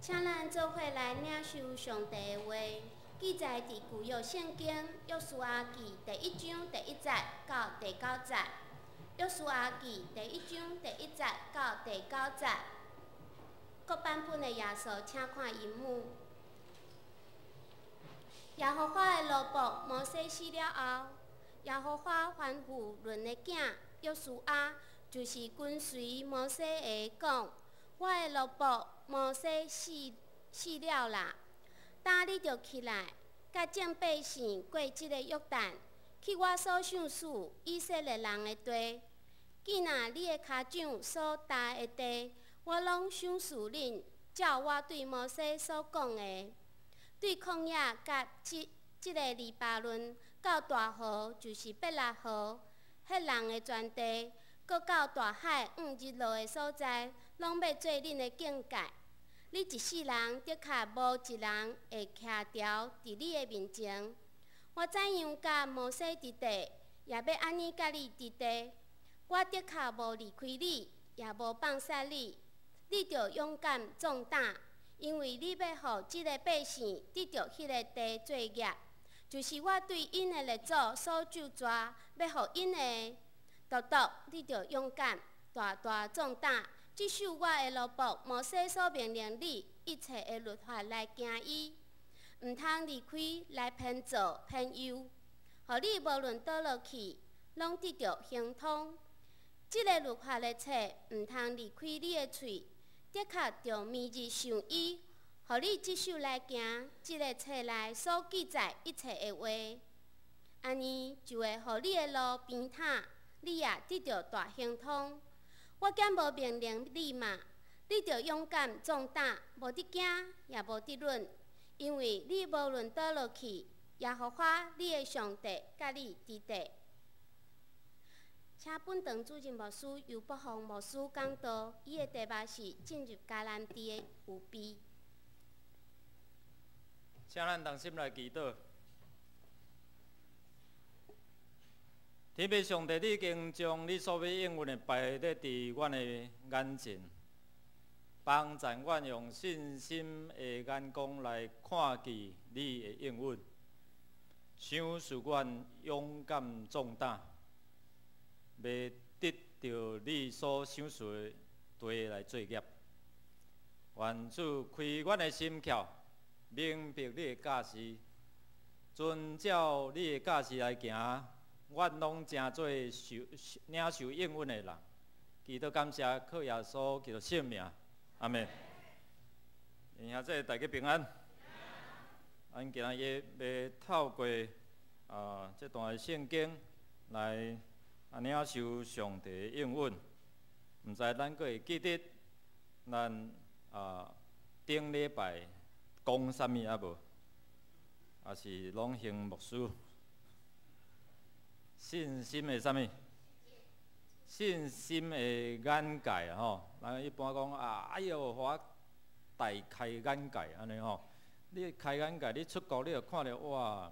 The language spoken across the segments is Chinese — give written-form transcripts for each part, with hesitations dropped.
请咱做伙来领受上帝的话，记载伫旧约圣经约书亚记第1章第1节到第9节。约书亚记第1章第1节到第9节。各版本的耶稣，请看英文。耶和华的奴仆摩西死了后，耶和华吩咐伦的囝约书亚，就是跟随摩西的讲：我的奴仆摩西死了啦，今你着起来，甲众百姓过即个约旦，去我所赏赐以色列人的地。既然你的脚掌所踏的地，我拢赏赐恁，照我对摩西所讲的。对旷野甲即个黎巴嫩到大河，就是伯拉河，迄人的全地，搁到大海日落的所在，拢要做恁的境界。你一世人的确无一人会徛牢伫你的面前。我怎样甲摩西伫地，也要安尼甲你伫地。我的确无离开你，也无放下你。你着勇敢壮胆。因为你要互即个百姓得到迄个地作业，就是我对因的列祖所咒詛，要互因的。独独你着勇敢、大大壮胆，接受我的奴仆摩西所命令你一切的律法来行伊，毋通离开来偏左偏右，互你无论倒落去，拢得到亨通。即个律法的册毋通离开你的喙。的确着每日想伊，互你接受来行，即个册内所记载一切的话，安尼就会互你的路平坦，你也得到大亨通。我敢无命令你嘛？你着勇敢壮胆，无得惊，也无得论，因为你无论倒落去，耶和华你的上帝甲你伫地。请本堂主任牧师由北方牧师讲道，伊的题目是进入迦南地的有庇。请咱同心来祈祷。天父上帝，你已经将你所要应允的摆在伫阮的眼前，帮助阮用信心的眼光来看见你的应允，想使阮勇敢壮胆。要得到你所赏赐的地来作业，愿主开阮的心窍，明白你的教示，遵照你的教示来行，阮拢正做领受应允的人。祈祷感谢，靠耶稣基督圣名，阿门。兄弟大家平安。咱今日要透过这段圣经来。领受上帝的应允，毋知咱阁会记得咱顶礼拜讲啥物啊无？也是拢行牧师信心的啥物？信心的眼界吼。咱一般讲哎哟，互我大开眼界安尼吼。你开眼界，你出国你就看到哇。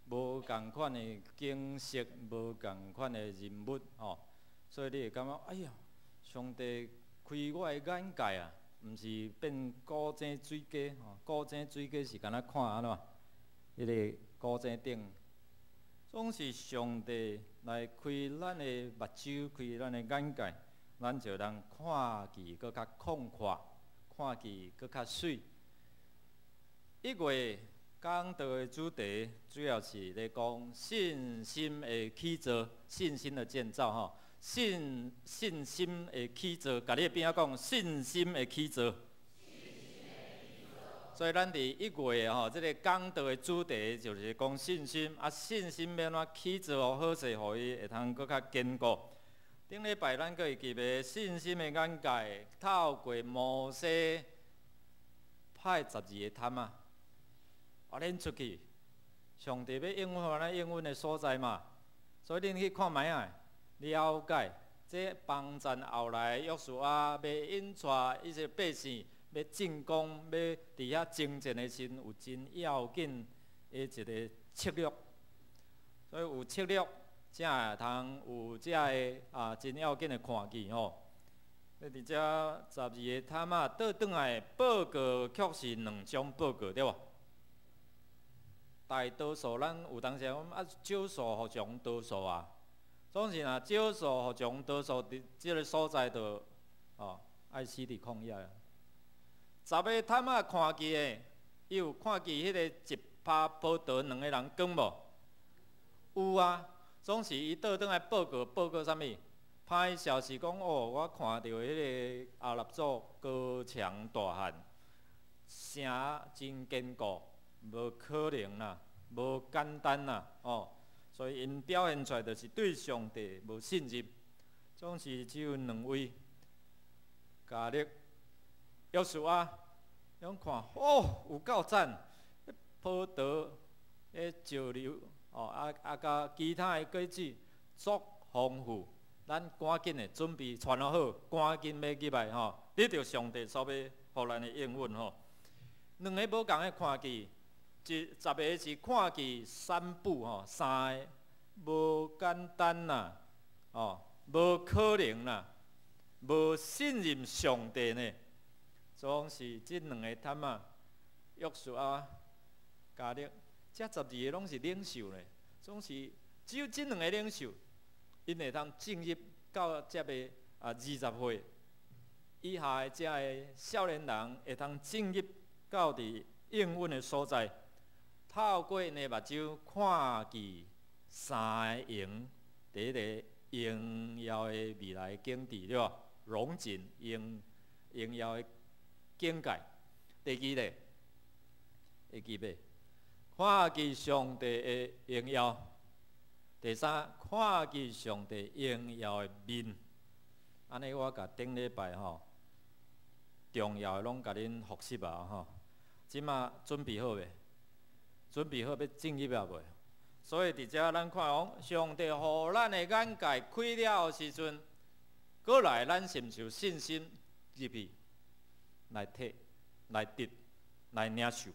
无共款的景色，无共款的人物吼，所以你会感觉哎呀，上帝开我的眼界啊，毋是变古井水鸡吼，古井水鸡是敢若看安怎？迄个古井顶，总是上帝来开咱的目睭，开咱的眼界，咱就能看见搁较广阔，看见搁较水。1月。讲道的主题主要是咧讲信心的起造，信心的建造吼，信心的起造，甲你边仔讲信心的起造。所以咱伫1月吼，这个讲道的主题就是讲信心，信心要怎起造好势，互伊会通搁较坚固。顶礼拜咱阁会记个信心的眼界，透过摩西派12个探啊。恁出去，上帝要应允咱应允的所在嘛，所以恁去看卖啊，了解这帮战后来约书亚要引带一些百姓要进攻，要伫遐征战的时，有真要紧的一个策略，所以有策略才会通有这个真要紧的看见吼。伫遮12个探仔倒转来报告，确是2种报告，对无？大多数咱有当时讲少数服从多数啊，总是若少数服从多数伫即个所在就爱死伫旷野啊。10个探仔看见的，伊有看见迄个一拍报道2个人讲无？有啊，总是伊倒转来报告啥物？歹消息讲我看到迄个阿拉祖高墙大汉，城真坚固，无可能啦，无简单啦，所以因表现出来就是对上帝无信任，总是只有2位，加勒、约书亚，拢看有够赞，报道迄潮流，甲其他的果子足丰富。咱赶紧的准备传好，赶紧要入来得到上帝所要互咱的应允2个无共的看见，10个是看见3步3个无简单啦，无可能啦，无信任上帝呢，总是这2个探仔，约书亚、加勒，这12个拢是领袖呢，总是只有这2个领袖。因会当进入到这个20岁以下的这个少年人，会当进入到伫应允的所在，透过因的目睭看见3个营，第一个荣耀的未来境地，对吧？荣景荣耀的境界。第二个，会记袂？看见上帝的荣耀。第3，看见上帝荣耀的面，安尼我甲顶礼拜重要的拢甲恁复习啊即马准备好未？准备好要进入啊未？所以伫遮咱看讲，上帝互咱的眼界开了后时阵，过来咱是毋是有信心入去来摕、来得、来领受？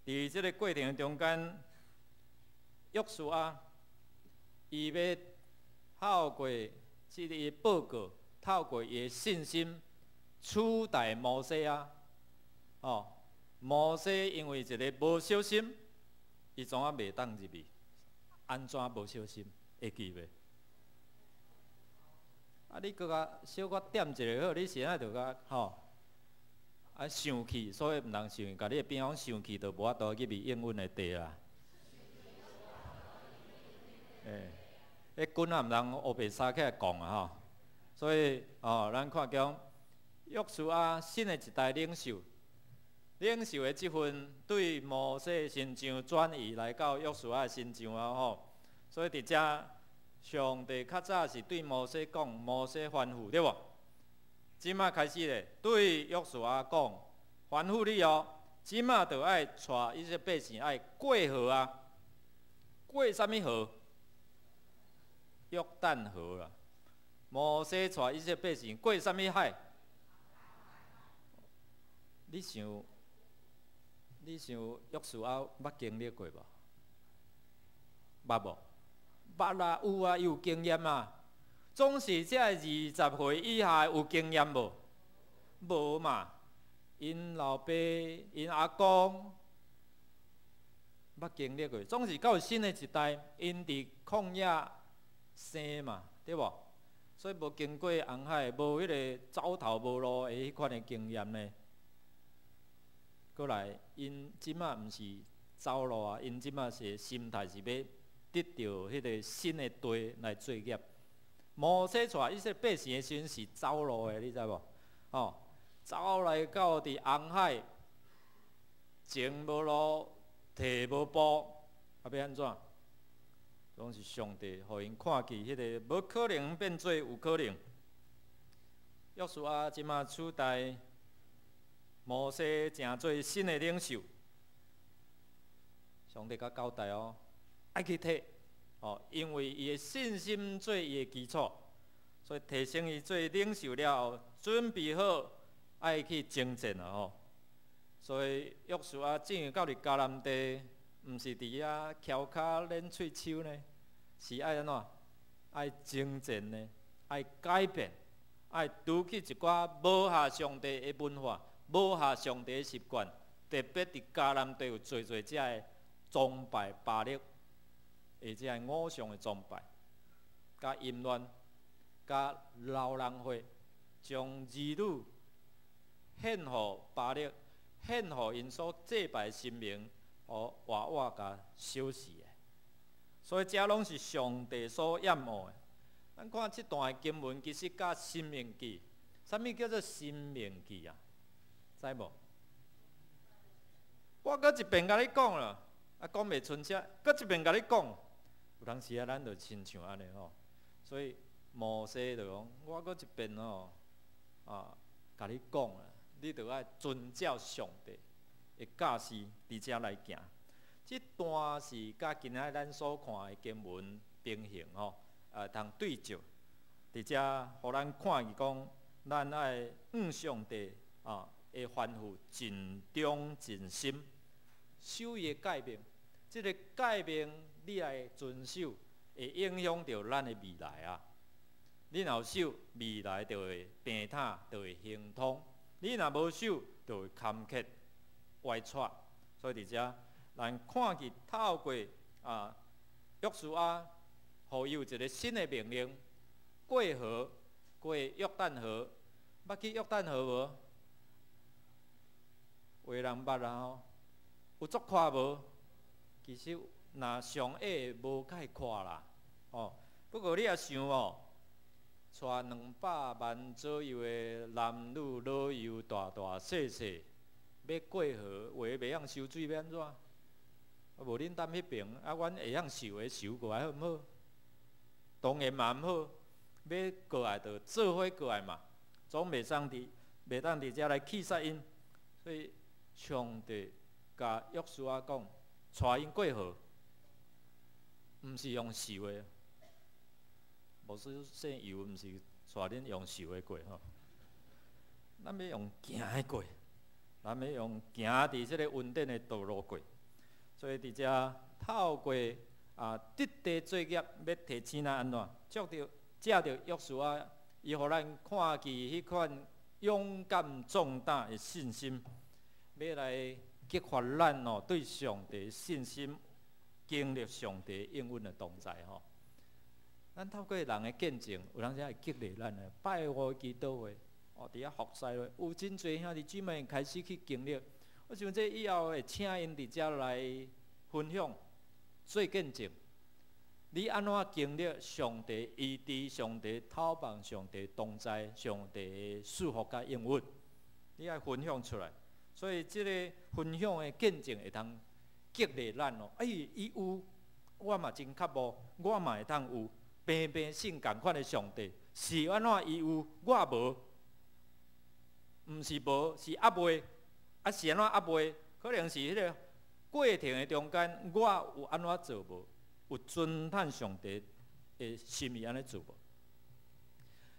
伫即个过程中间，约书亚。伊要透过即个报告，透过伊的信心取代摩西啊！摩西因为一个无小心，伊怎啊袂当入去？安怎无小心？会记袂？你搁较小可点一下好，你现在就甲生气，所以毋通生气，甲你的边方生气，就无法度入去应允的地啦。迄棍啊，毋通乌白撒起来讲啊所以咱看讲约书亚新的一代领袖的即份对摩西身上转移来到约书亚身上啊所以伫遮上帝较早是对摩西讲，摩西吩咐对无？即马开始咧，对约书亚讲，吩咐你即马就爱带以色列百姓爱过河啊，过啥物河？约旦河啦，摩西带以色列百姓过啥物海？你想约书亚捌经历过无？捌无？捌啦，有啊，有经验啊。总是这20岁以下有经验无？无嘛。因老爸、因阿公捌经历过，总是到新的一代，因伫旷野。生嘛，对无？所以无经过红海，无迄个走投无路的迄款的经验呢。过来，因即马毋是走路啊，因即马是心态是要得到迄个新的地来作业。摩西带以色列百姓的时阵是走路的，你知无？走来到伫红海，前无路，退无步，要安怎？拢是上帝，互因看见迄个无可能变做有可能。约书亚即马取代摩西，成做新的领袖。上帝甲交代爱去摕因为伊的信心做伊的基础，所以提升伊做领袖了后，准备好爱去征战啊所以约书亚进入到伫迦南地，毋是伫遐翘脚练喙手呢。是爱安怎？爱征战呢？爱改变，爱拄起一寡无下上帝的文化，无下上帝的习惯，特别伫迦南地有做遮个崇拜巴力，或者系偶像的崇拜，甲淫乱，甲流人血，将儿女献互巴力，献互因所祭拜的神明，互活活甲烧死的。所以这拢是上帝所厌恶的。咱看这段经文，其实甲《申命记》，啥物叫做《申命记》啊？知无？我搁一遍甲你讲啦，讲袂出声，搁一遍甲你讲。有当时咱就亲像安尼吼，所以摩西就讲，我搁一遍吼，甲你讲啦，你着爱遵照上帝的教示，伫遮来行。这段是甲今仔咱所看的经文平行吼。通对照，伫遮互咱看伊讲，咱爱上帝的吩咐，尽忠尽心，守伊的诫命。即个诫命你来遵守，会影响到咱的未来啊！你若有守，未来就会平坦，就会亨通；你若无守，就会坎坷歪错。所以伫遮，咱看去透过约书亚。互伊有一个新的命令，过河，过约旦河，捌去约旦河无？有的人捌啦吼，有足看无？其实若上矮无介看啦，不过你也想带200万左右的男女老幼大大细细，要过河，话袂晓收水要安怎？无恁踮迄边，阮会晓收的收过来好毋好？当然嘛毋好，要过来就做伙过来嘛，总袂当伫遮来气煞因。所以上帝甲约书亚讲，带因过河，毋是用受的，无说说油，毋是带恁用受的过吼。咱要用行的过，咱要用行伫即个稳定的道路过。所以伫遮透过。得地作业要提醒咱安怎？借着约书亚，伊互咱看见迄款勇敢壮大的信心，要来激发咱对上帝的信心，经历上帝应允的同在吼。咱透过人的见证，有当时会激励咱的。拜五祈祷会，伫遐服侍咧，有真侪兄弟姊妹开始去经历。我想这以后会请因伫遮来分享。做见证，你安怎经历上帝医治、上帝讨帮、上帝同在、上帝的祝福甲应允，你爱分享出来。所以这个分享的见证会通激励咱伊有，我嘛真渴慕，我嘛会当有，平平信共款的上帝是安怎伊有，我无，毋是无，是还袂，是安怎还袂？可能是迄个。过程的中间，我有安怎做无？有遵探上帝的心意安尼做无？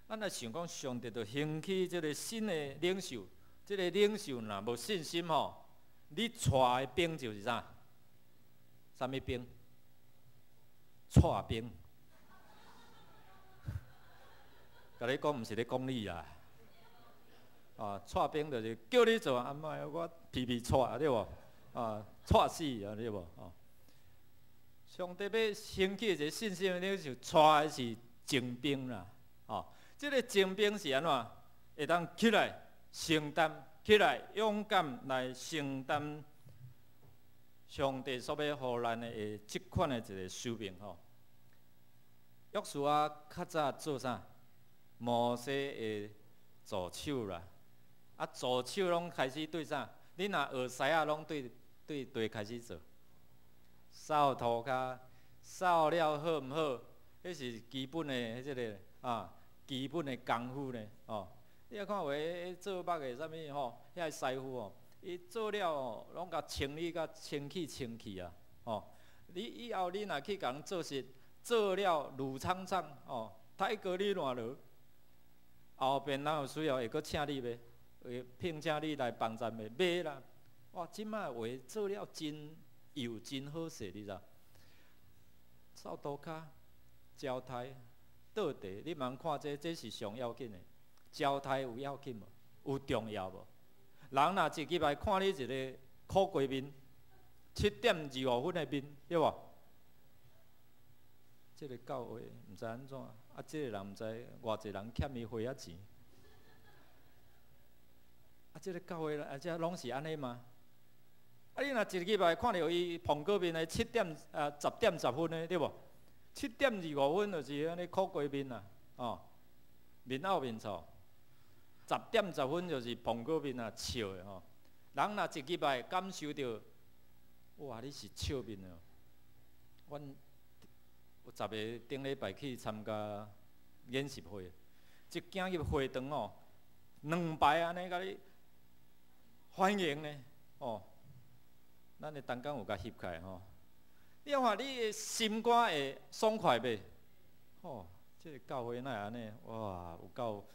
咱来想讲，上帝就兴起这个新的领袖，这个领袖若无信心吼，你带的兵就是啥？啥物兵？带兵。甲你讲，毋是咧讲你啦。带兵就是叫你做，阿妈我皮皮带对无？带死啊，对无？上帝要兴起一个信心的领袖，带的是精兵啦。这个精兵是安怎？会当起来承担，起来勇敢来承担上帝所要予咱的这款的一个使命吼。约书亚较早做啥？摩西的助手啦，助手拢开始对啥？你若学师仔拢对开始做，扫涂骹，扫了好毋好？迄是基本的迄个基本的功夫呢。你啊看话做肉的啥物吼，遐师傅伊做了拢甲清理甲清气啊。你以后你若去甲人做事，做了如苍苍太过你烂落，后边若有需要会阁请你呗？会聘请你来帮咱的买啦，哇！即摆话做了真又真好势，你知？扫涂骹、交替、倒地，你茫看这是上要紧的。交胎有要紧无？有重要无？人若一日来看你一个苦瓜面，7:25的面，对无？这个教会毋知安怎，这个人毋知偌济人欠伊花仔钱。这个教会这拢是安尼吗？你若一日来看到伊碰过面的10:10分的，对无？7:25分就是安尼苦瓜面啦，面凹面臭。10:10分就是碰过面啊，笑的吼。人若一日来感受到，哇，你是笑面的。阮有10个顶礼拜去参加演习会，一行入会堂哦，2排安尼甲你欢迎呢，咱的灯光有甲翕起来吼。你看你的心肝会爽快袂？这个教会哪会安尼？哇，有够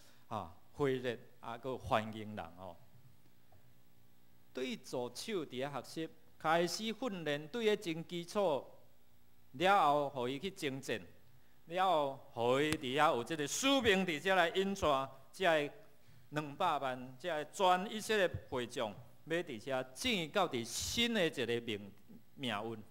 火热，佮欢迎人哦。对助手伫遐学习，开始训练，对个真基础。了后，互伊去征战，了后，互伊伫遐有即个使命，伫遮来引带遮200万，遮全以色列会众，要伫遮建到伫新的一个命运，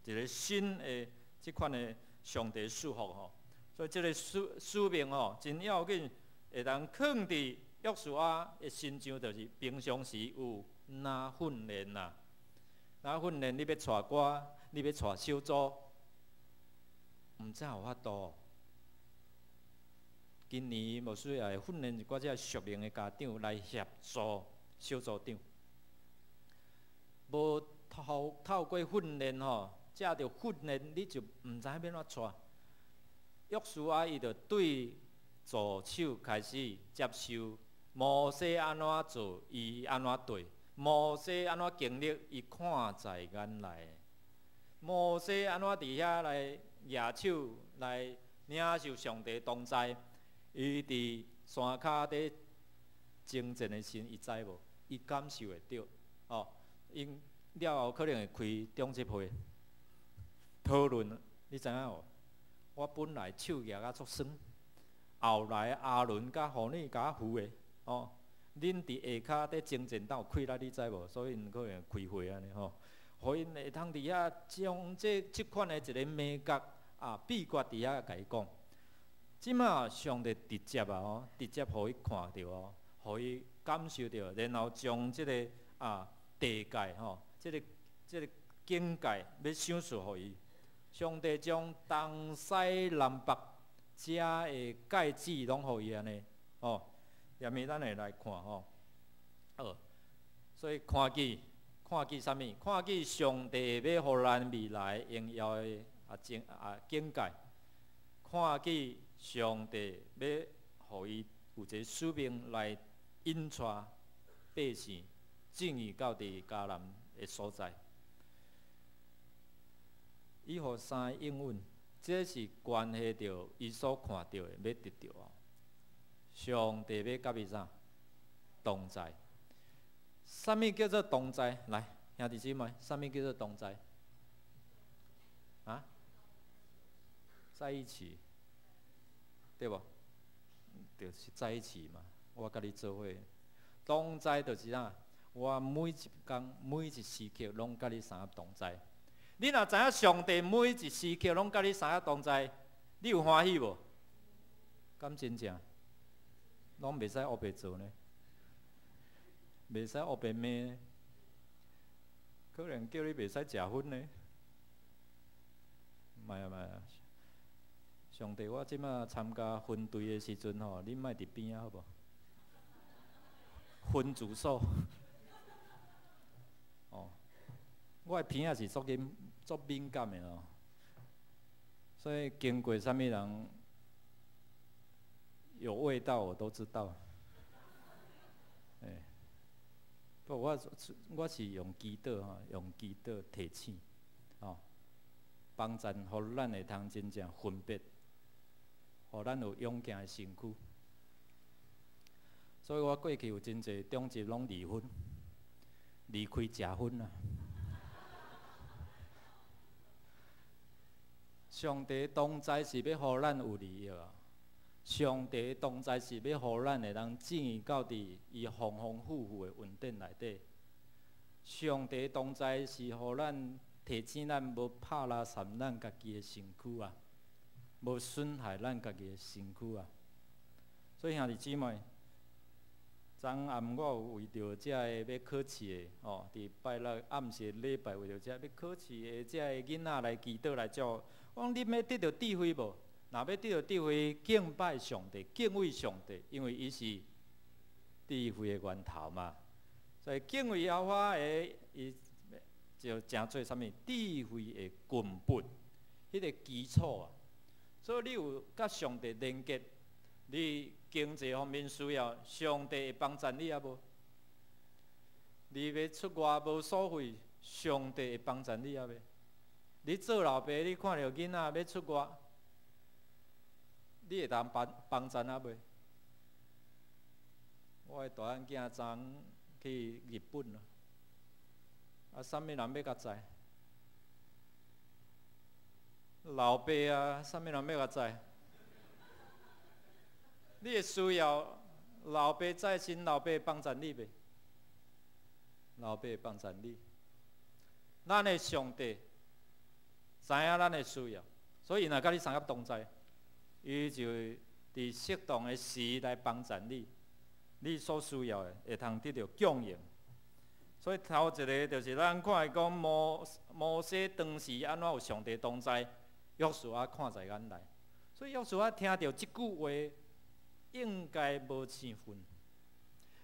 一个新的即款的上帝祝福吼。所以即个使命吼真要紧，会当放伫约书亚的身上，就是平常时有哪训练啦，哪训练你要带歌，你要带小组。毋知有法度。今年无需要训练一寡只熟练的家长来协助小组长。无透过训练吼，藉着训练你就毋知要怎带。约书亚伊就对助手开始接受摩西安怎做，伊安怎对；摩西安怎经历，伊看在眼内。摩西安怎伫遐来？举手来领受上帝同在，伊伫山骹底征战的时，伊知无？伊感受会到，因了后可能会开中集会讨论。你知影无？我本来手举啊足酸，后来阿伦甲互你甲扶的，恁伫下骹底征战斗开力，你知无？所以因可能开会安尼吼，互因会通伫遐将即款的一个美角。秘诀伫遐甲伊讲，即马上帝直接直接互伊看到互伊感受到，然后将即个地界即个境界要阐述互伊。上帝将东西南北遮的界址拢互伊安尼，下面咱会来看所以看见啥物？看见上帝要互咱未来荣耀的。境界，看见上帝要互伊有一个使命来引带百姓进入到伫迦南的所在。伊互三个应允，这是关系到伊所看到的要得到上帝要甲伊啥同在？啥物叫做同在？来，兄弟姊妹，啥物叫做同在？在一起，对无？就是在一起嘛。我甲你做伙，同在就是啥？我每一工、每一时刻拢甲你三个同在。你若知影上帝每一时刻拢甲你三个同在，你有欢喜无？敢真正？拢袂使黑白做呢，袂使黑白骂呢，可能叫你袂使食薰呢。卖啊！上帝，我即马参加分队的时阵吼，你莫伫边啊，好无？分主手。我的鼻仔是足敏感的哦，所以经过啥物人有味道，我都知道。不，我是用祈祷用祈祷提醒，帮助互咱会通真正分别。互咱有勇健的身躯，所以我过去有真侪中集拢离婚，离开食薰啊。上帝同在是要互咱有利益啊，上帝同在是要互咱会当进到伫伊丰丰富富的恩典内底。上帝同在是互咱提醒咱无拍拉伤咱家己的身躯啊，无损害咱家己的身躯啊。所以兄弟姊妹，昨暗我有为着这个要考试的哦，伫拜六暗时礼拜为着这要考试的这个囡仔来祈祷来祝。我讲你要得到智慧无？若要得到智慧，敬拜上帝，敬畏上帝，因为伊是智慧的源头嘛。所以敬畏耶和华的，伊就诚做啥物？智慧的根本，迄个基础啊。所以你有甲上帝连结，你经济方面需要，上帝会帮助你啊无？你要出外无所费，上帝会帮助你啊未？你做老爸，你看到囡仔要出外，你会当帮助啊未？我的大汉囝昨去日本了，啊，啥物人要甲载？老爸啊，啥物人要甲载？你会需要老爸在身，老爸帮助你未？老爸帮助你。咱的上帝知影咱的需要，所以若甲你三合同在，伊就伫适当的时来帮助你。你所需要的会通得到供应。所以头一个就是咱看讲摩西当时安怎有上帝同在，约书亚看在眼内。所以约书亚听到即句话，应该无生分，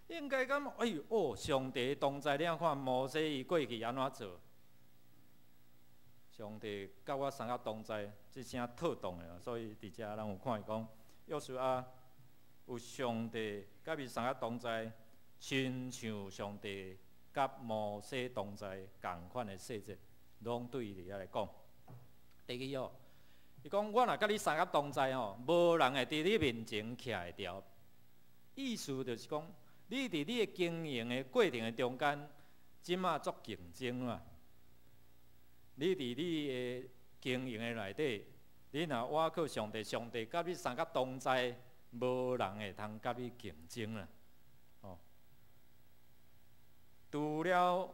应该感哎呦哦，上帝同在，你看摩西伊过去安怎做？上帝甲我三合同在，即声套动的，所以伫遮咱有看伊讲，约书亚有上帝甲伊三合同在，亲像上帝甲摩西同在共款的细节，拢对伊来讲。第二哦，伊讲我若甲你三合同在吼，无人会伫你面前徛会牢。意思就是讲，你伫你的经营的过程的中间，即马足竞争嘛。你伫你的经营的内底，你若倚靠上帝，上帝甲你三合同在，无人会通甲你竞争啦。哦，除了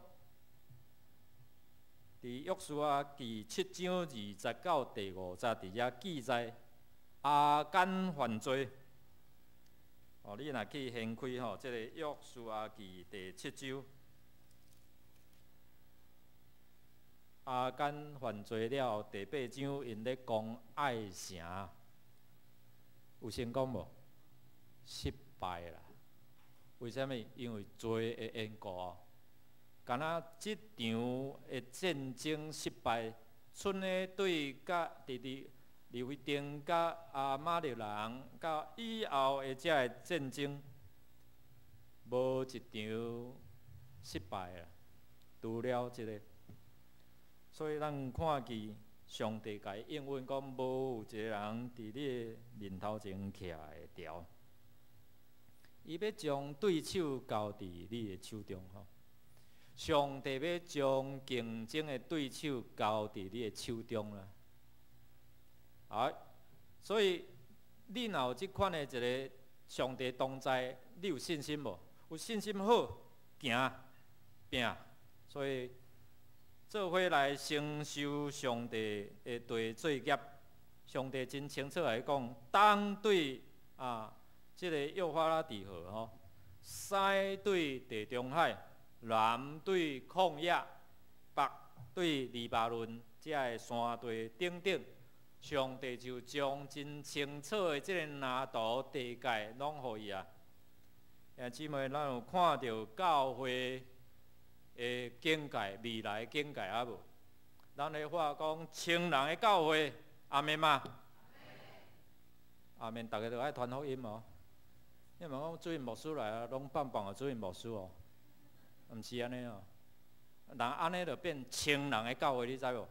伫约书亚记7章20到第50节伫遐记载亚干犯罪。哦，你若去掀开吼，即个约书亚记第7章。亚干犯罪了，第8章因咧讲爱城，有成功无？失败啦。为什么？因为罪的缘故。敢若即场的战争失败，剩的对甲利未丁甲亚玛力人，甲以后的这个战争，无一场失败啦，除了即个。所以咱看见上帝甲伊应允讲，无有一个人伫你的面头前徛会牢。伊要将对手交伫你的手中吼。上帝要将竞争的对手交伫你的手中啦。啊，所以你若有即款的一个上帝同在，你有信心无？有信心好，行拼。所以做伙来承受上帝的对罪孽。上帝真清楚来讲，东对即个幼发拉底河吼，西对地中海，南对旷野，北对黎巴嫩这个山地等等，上帝就将真清楚的即个蓝图地界拢予伊啊。兄姊妹，咱有看到教会的境界，未来的境界啊无？咱的话讲，清人的教会，阿门嘛？阿门，大家都爱传福音哦。你问讲主任牧师来啊，拢棒棒的主任牧师哦，毋是安尼哦。人安尼就变清人的教会，你知无？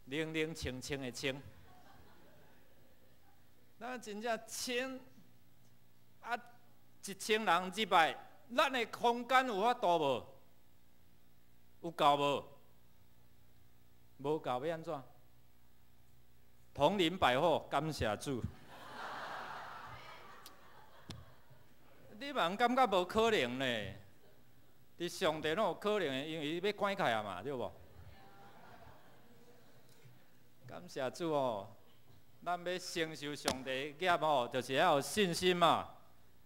冷冷清清的清，咱真正清啊，1000人入来，咱的空间有法度无？有够无？无够要安怎？统领百货，感谢主。你嘛感觉无可能呢？伫上帝哪有可能的？因为伊要关开啊嘛，对无？感谢主哦，咱要承受上帝业哦，就是要有信心嘛。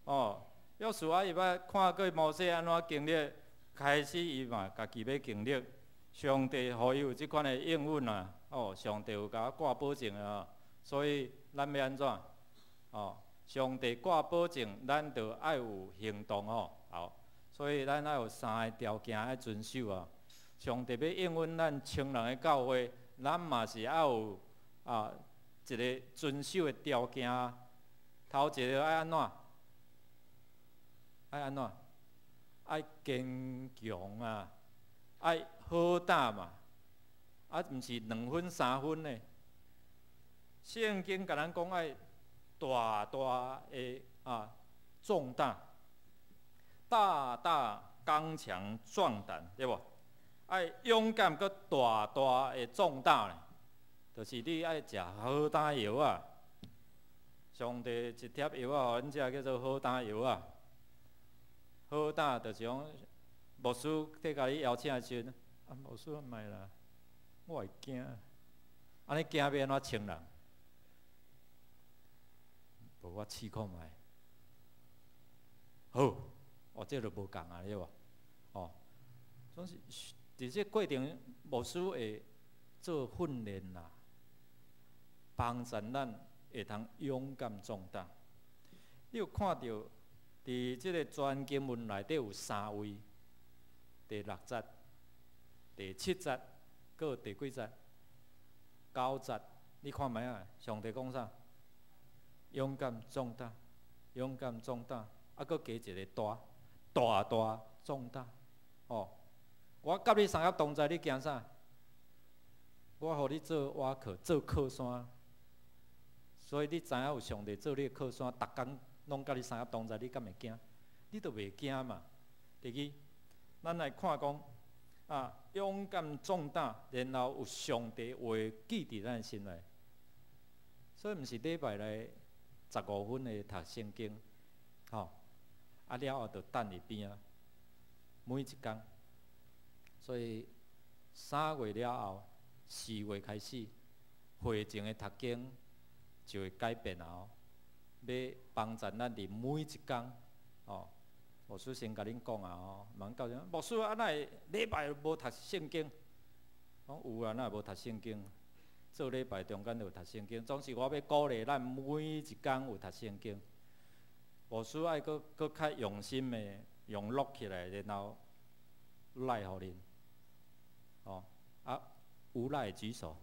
哦，约书亚伊捌看过摩西安怎经历，开始伊嘛家己要经历，上帝互伊有即款的应允啊。哦，上帝有甲我挂保证啊，所以咱要安怎？哦，上帝挂保证，咱就爱有行动哦。好。所以咱要有3个条件要遵守啊。上帝要应允咱称人的教会，咱嘛是要有一个遵守的条件。头一个爱安怎？爱安怎？爱坚强啊，爱好胆嘛。毋是2分3分的。圣经甲咱讲爱大的重大。大大刚强壮胆，对无？爱勇敢佮大的壮大咧，就是你爱食好胆药啊。上帝一贴药啊，互恁食叫做好胆药啊。好胆就是讲，牧师伫甲你邀请的时阵，牧师唔爱啦，我会惊，安尼惊要安怎称人？无我试看卖，好。哦，这就无共啊，对无？哦，总是伫这过程，牧师会做训练啦，帮助咱会通勇敢壮大。你有看到，伫这个全经文内底有3位，第6节、第7节，佮有第几节？9节，你看卖啊？上帝讲啥？勇敢壮大，勇敢壮大，佮加一个大壮大，哦！我甲你三合同在，你惊啥？我互你做瓦壳，做靠山，所以你知影有上帝做你的靠山，逐工拢甲你三合同在，你敢会惊？你都袂惊嘛？第二，咱来看讲勇敢壮大，然后有上帝话记伫咱心内，所以毋是礼拜来15分的读圣经，吼。了后就等伫边啊，每一天。所以3月了后，4月开始，会前的读经就会改变啊！要帮助咱伫每一天哦。牧师先甲恁讲啊哦，问到牧师啊，哪会礼拜无读圣经？讲有啊，哪会无读圣经？做礼拜中间就有读圣经，总是我要鼓励咱每一天有读圣经。牧师爱搁较用心的用录起来，然后赖互恁。哦，有赖举手。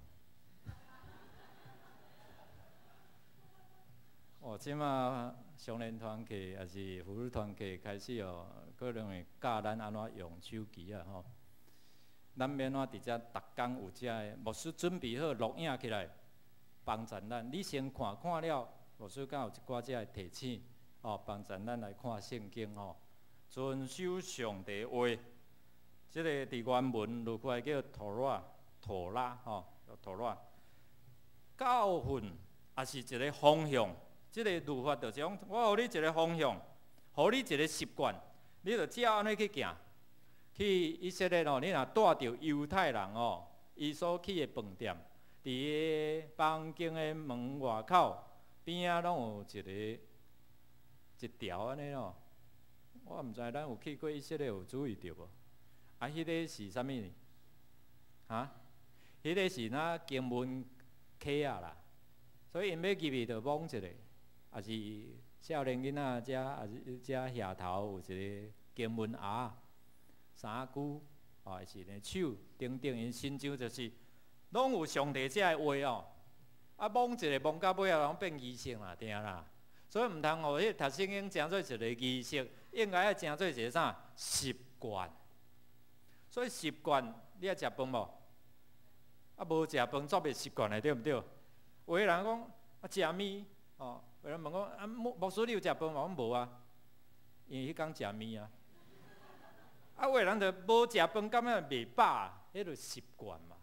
哦，即马少年团契也是妇女团契开始哦，可能会教咱安怎用手机啊吼。咱免怎伫遮逐工有遮个牧师准备好录影起来，帮助咱。你先看了，牧师敢有一寡遮个提醒。哦，帮助咱来看圣经吼，遵守上帝话。即个伫原文落过来叫妥拉吼，妥拉。教训也是一个方向。即个律法就是讲，我互你一个方向，互你一个习惯，你就照安尼去行。去以色列哦，你若带着犹太人哦，伊所去的饭店，伫个房间的门外口边仔拢有一条安尼哦，我毋知咱有去过以色列有注意到无？迄个是啥物？迄个是那经文刻啊啦，所以因要入去就摸一下，也是少年囡仔遮，也是遮下头有一个经文盒，3句哦，是呢手等等，因亲像就是拢有上帝遮的话哦，摸一下摸到尾啊，拢变仪式啦，定啦。所以毋通互迄读圣经成做一个仪式，应该要成做一个啥习惯。所以习惯，你爱食饭无？无食饭做袂习惯的，对毋对？有个人讲食面，哦，有人问讲牧师你有食饭无？我讲无啊，因为迄天食面啊。有个人就无食饭，感觉袂饱，迄就习惯嘛。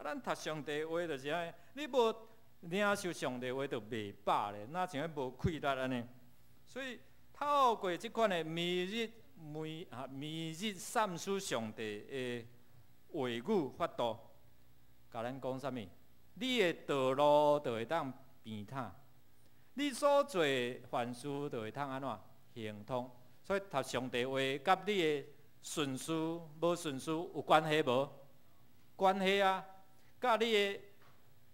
咱读上帝话就是安尼，你无领受上帝话就袂饱咧，哪像迄无气力安尼。所以透过即款的每日三思上帝的话语法度，甲咱讲啥物？你的道路就会当平坦，你所做凡事就会当安怎行通。所以读上帝话，甲你的顺序无顺序有关系无？关系啊！甲你的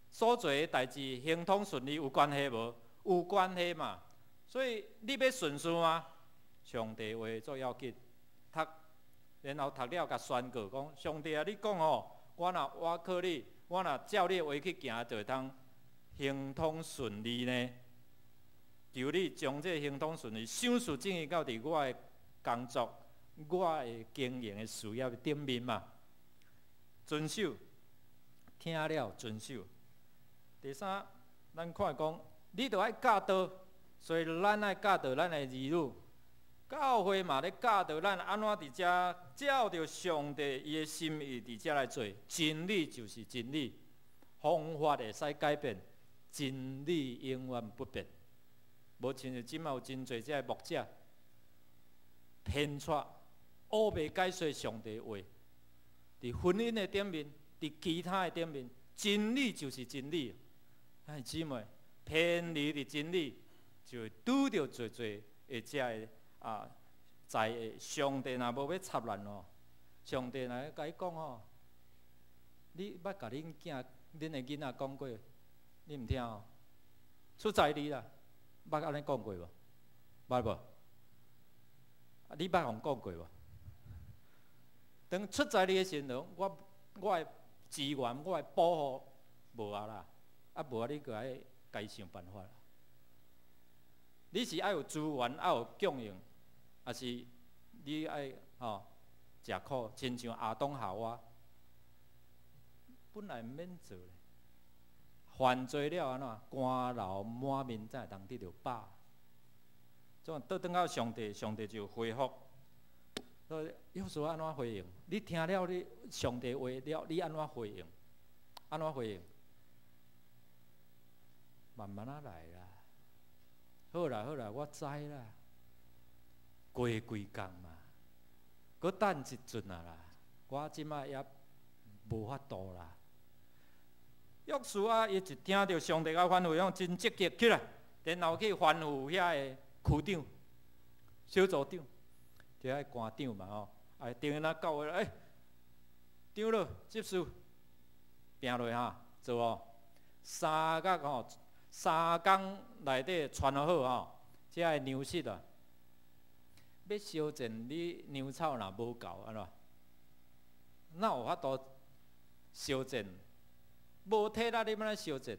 所做的代志行通顺利有关系无？有关系嘛。所以你要顺序吗？上帝话最要紧。读，然后读了甲宣告讲：上帝啊，你讲哦，我靠你，我若照你的话去行，就会当行通顺利呢。求你将这行通顺利，想事正义到伫我的工作、我的经营的事业顶面嘛。遵守，听了遵守。第三，咱看讲，你着爱教导，所以咱爱教导咱的儿女。教会嘛咧教导咱安怎伫遮照着上帝伊的心意伫遮来做。真理就是真理，方法会使改变，真理永远不变。无亲像即卖有真侪遮牧者偏错、乌白解说上帝话，伫婚姻的顶面，伫其他的顶面，真理就是真理。哎，姊妹，偏离的真理，就会拄着侪的遮的在的上帝若无要插咱哦，上帝若甲伊讲哦，你捌甲恁的囡仔讲过，你毋听哦，出在你啦。捌安尼讲过无？捌无？你捌互讲过无？当出在你的身上，我的资源，我的保护无啊啦，无啊，你个爱家己想办法啦。你是爱有资源，爱有供应，还是你爱食苦？亲像亚当夏娃，本来免做咧。犯罪了安怎？肝流满面才会当得到饱。总倒转到上帝，上帝就恢复。所以约书亚安怎回应？你听了你上帝话了，你安怎回应？安怎回应？慢慢啊来啦。好啦好啦，我知啦。过几工嘛，搁等一阵啊啦。我即摆也无法度啦。约书亚伊一听到上帝甲吩咐，用真积极起来，然后去吩咐遐个区长、小组长，就遐官长嘛吼，等于咱教会长老接受，拼落哈做哦，3工内底传好吼，遮个牛室啊，要修正你牛草若无够安怎？哪有法度修正？无体力，你要来修正。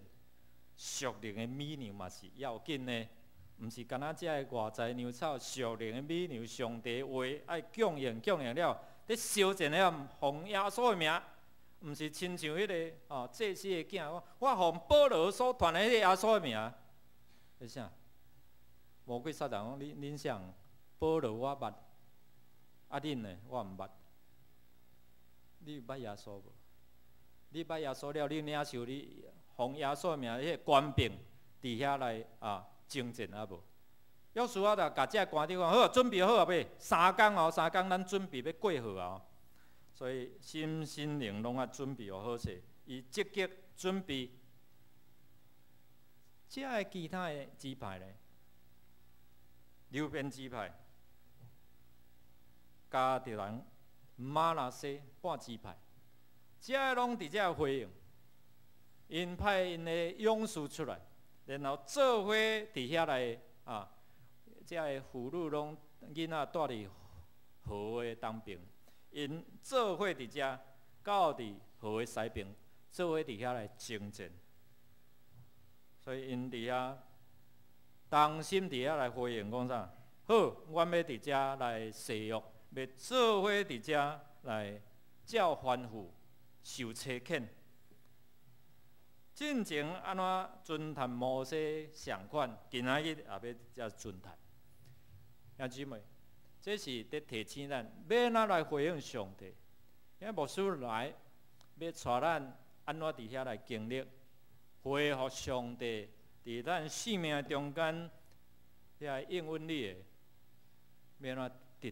熟龄的米牛嘛是要紧呢，毋是干那只个外在牛草，熟龄的米牛，上帝话爱供应了，你修正了奉耶稣的名，毋是亲像迄个祭司的囝，我奉保罗所传的迄个耶稣的名，是啥？魔鬼撒旦讲恁啥？保罗我捌，恁呢我毋捌，你有捌耶稣无？你捌耶稣了，你领受你奉耶稣的名，迄个官兵伫遐来征战啊无？约书亚就甲这官长讲：好，准备好啊，袂3工咱准备要过河啊。所以心灵拢准备好势，伊积极准备。这个其他的支派呢？流便支派、加特人、马拿西半支派。这个拢伫遮回应，因派因的勇士出来，然后做伙伫遐来这个妇女拢囡仔带伫河的东边，因做伙伫遮到伫河的西边，做伙伫遐来征战。所以因伫遐同心伫遐来回应讲啥？好，阮要伫遮来誓约，要做伙伫遮来照吩咐。受车遣，进前安怎尊谈摩西上款，今仔日也要遮尊谈。兄姊妹，这是伫提醒咱，要哪来回应上帝？因为牧师来，要带咱安怎伫遐来经历，恢复上帝伫咱生命中间遐应允你的要安怎得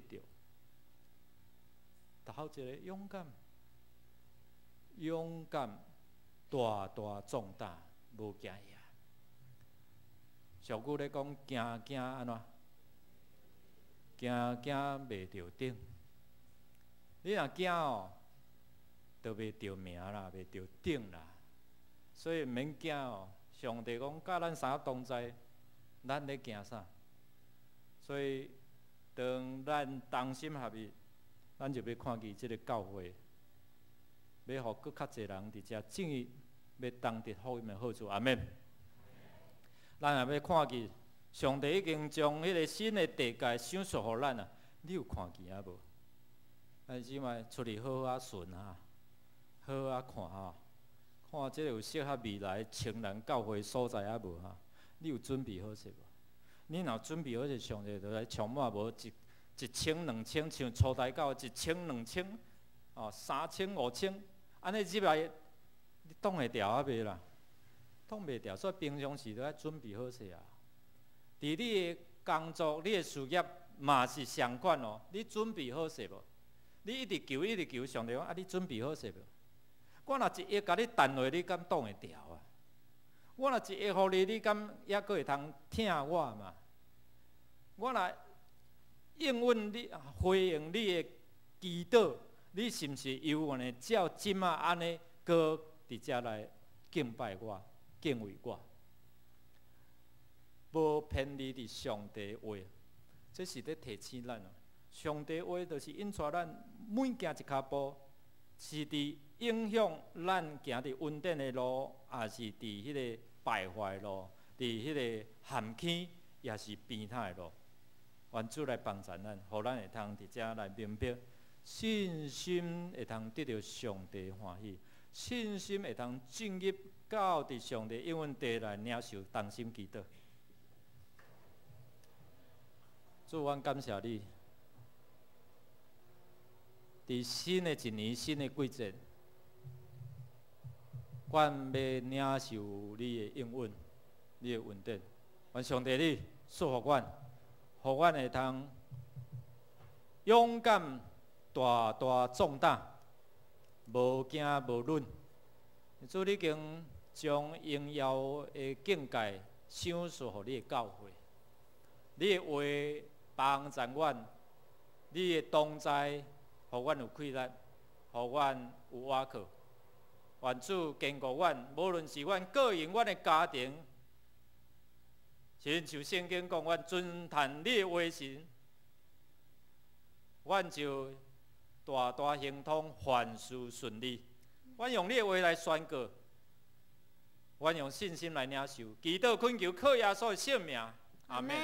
到？头一个勇敢，勇敢，大大壮大，无惊吓。俗语咧讲，惊惊安怎？惊惊袂着顶。你若惊哦，就袂着名啦，袂着顶啦。所以毋免惊哦。上帝讲，甲咱三个同在，咱咧惊啥？所以，当咱同心合意，咱就要看见即个教会，要互搁较侪人伫遮正义，要当得福音的好处。阿免。咱也要看见，上帝已经将迄个新的地界想述互咱啊！你有看见啊无？啊，即摆出去好好顺啊，好好看啊，看即个有适合未来青年教会所在啊无哈？你有准备好势无？你若准备好势，上帝就来充满无一千两千，像初代教1000、2000，哦，3000、5000，安尼入来你挡会牢啊袂啦？挡袂牢，所以平常时都要准备好势啊。伫你的工作、你的事业嘛是相关哦。你准备好势无？你一直求，上帝讲啊，你准备好势无？我若一亿甲你弹落，你敢挡会牢啊？我若一亿互你，你敢还佫会通听我嘛？我若应允你、回应你的祈祷，你是毋是犹原会照即仔安尼，搁伫遮来敬拜我？敬畏我，无偏离伫上帝的话，这是咧提醒咱哦。上帝的话就是引带咱每行一脚步，是伫影响咱行伫稳定的路，也是伫迄个败坏的路，伫迄个陷阱，也是边摊的路。愿主来帮助咱，互咱会通伫遮来明白，信心会通得到上帝欢喜，信心会通进入到伫上帝应允地来领受同心祈祷。主，阮感谢你，伫新的一年、新的季节，阮要领受你的应允、你的稳定。愿上帝你赐福阮，互阮会通勇敢、大大壮大，无惊无论。主，你已经将荣耀的境界赏赐予你的教会，你的话帮助阮，你的同在，互阮有气力，互阮有倚靠。愿主坚固阮，无论是阮个人、阮的家庭，亲像圣经讲，阮尊谈你的话时，阮就大大行通，凡事顺利。阮用你的话来宣告，阮用信心来领受，祈祷恳求靠耶稣的圣名，阿们。